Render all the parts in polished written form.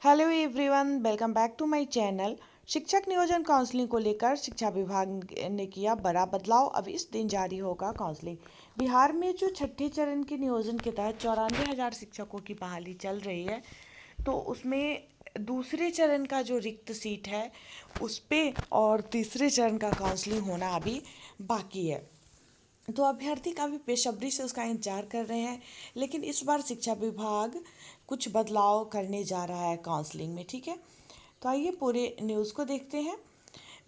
Hello everyone, welcome back to my channel. शिक्षक नियोजन counselling को लेकर शिक्षा विभाग ने किया बड़ा बदलाव। अब इस दिन जारी होगा काउंसलिंग। बिहार में जो छठे चरण के नियोजन के तहत 94,000 शिक्षकों की बहाली चल रही है, तो उसमें दूसरे चरण का जो रिक्त सीट है उस पे और तीसरे चरण का काउंसलिंग होना अभी बाकी है। तो अभ्यर्थी काफ़ी बेसब्री से उसका इंतजार कर रहे हैं, लेकिन इस बार शिक्षा विभाग कुछ बदलाव करने जा रहा है काउंसलिंग में। ठीक है, तो आइए पूरे न्यूज़ को देखते हैं।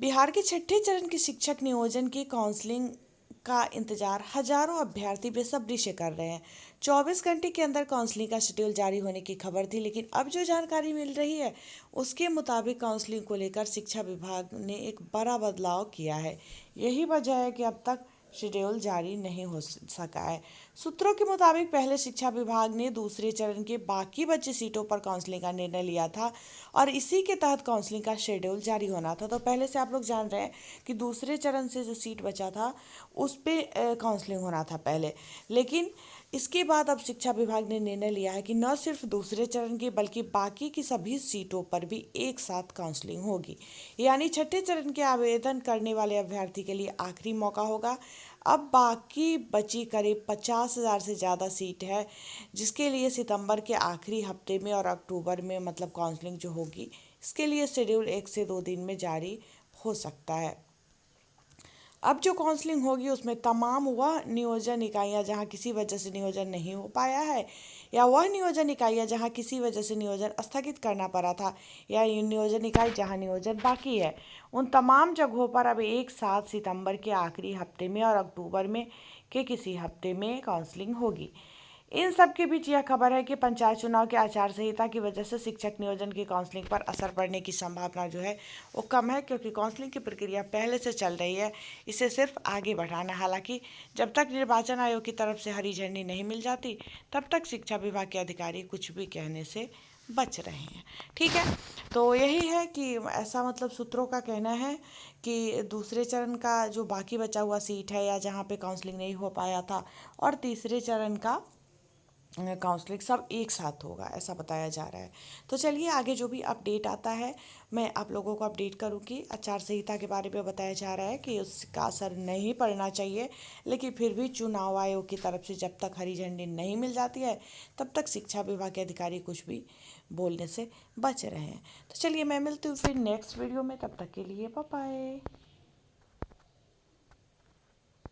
बिहार के छठे चरण के शिक्षक नियोजन की काउंसलिंग का इंतजार हजारों अभ्यर्थी बेसब्री से कर रहे हैं। 24 घंटे के अंदर काउंसलिंग का शेड्यूल जारी होने की खबर थी, लेकिन अब जो जानकारी मिल रही है उसके मुताबिक काउंसलिंग को लेकर शिक्षा विभाग ने एक बड़ा बदलाव किया है। यही वजह है कि अब तक शेड्यूल जारी नहीं हो सका है। सूत्रों के मुताबिक पहले शिक्षा विभाग ने दूसरे चरण के बाकी बचे सीटों पर काउंसलिंग का निर्णय लिया था और इसी के तहत काउंसलिंग का शेड्यूल जारी होना था। तो पहले से आप लोग जान रहे हैं कि दूसरे चरण से जो सीट बचा था उस पे काउंसलिंग होना था पहले, लेकिन इसके बाद अब शिक्षा विभाग ने निर्णय लिया है कि न सिर्फ दूसरे चरण की बल्कि बाकी की सभी सीटों पर भी एक साथ काउंसलिंग होगी। यानी छठे चरण के आवेदन करने वाले अभ्यर्थी के लिए आखिरी मौका होगा। अब बाकी बची करीब 50,000 से ज़्यादा सीट है, जिसके लिए सितंबर के आखिरी हफ्ते में और अक्टूबर में मतलब काउंसलिंग जो होगी, इसके लिए शेड्यूल 1 से 2 दिन में जारी हो सकता है। अब जो काउंसलिंग होगी उसमें तमाम वह नियोजन इकाइयाँ जहाँ किसी वजह से नियोजन नहीं हो पाया है, या वह नियोजन इकाइयाँ जहाँ किसी वजह से नियोजन स्थगित करना पड़ा था, या ये नियोजन इकाई जहाँ नियोजन बाकी है, उन तमाम जगहों पर अब एक साथ सितंबर के आखिरी हफ्ते में और अक्टूबर में के किसी हफ्ते में काउंसलिंग होगी। इन सब के बीच यह खबर है कि पंचायत चुनाव के आचार संहिता की वजह से शिक्षक नियोजन की काउंसलिंग पर असर पड़ने की संभावना जो है वो कम है, क्योंकि काउंसलिंग की प्रक्रिया पहले से चल रही है। इसे सिर्फ आगे बढ़ाना। हालांकि जब तक निर्वाचन आयोग की तरफ से हरी झंडी नहीं मिल जाती, तब तक शिक्षा विभाग के अधिकारी कुछ भी कहने से बच रहे हैं। ठीक है, तो यही है कि ऐसा मतलब सूत्रों का कहना है कि दूसरे चरण का जो बाकी बचा हुआ सीट है या जहाँ पे काउंसलिंग नहीं हो पाया था, और तीसरे चरण का काउंसलिंग सब एक साथ होगा, ऐसा बताया जा रहा है। तो चलिए आगे जो भी अपडेट आता है मैं आप लोगों को अपडेट करूँगी। आचार संहिता के बारे में बताया जा रहा है कि उसका असर नहीं पड़ना चाहिए, लेकिन फिर भी चुनाव आयोग की तरफ से जब तक हरी झंडी नहीं मिल जाती है तब तक शिक्षा विभाग के अधिकारी कुछ भी बोलने से बच रहे हैं। तो चलिए मैं मिलती हूँ फिर नेक्स्ट वीडियो में, तब तक के लिए बाय बाय।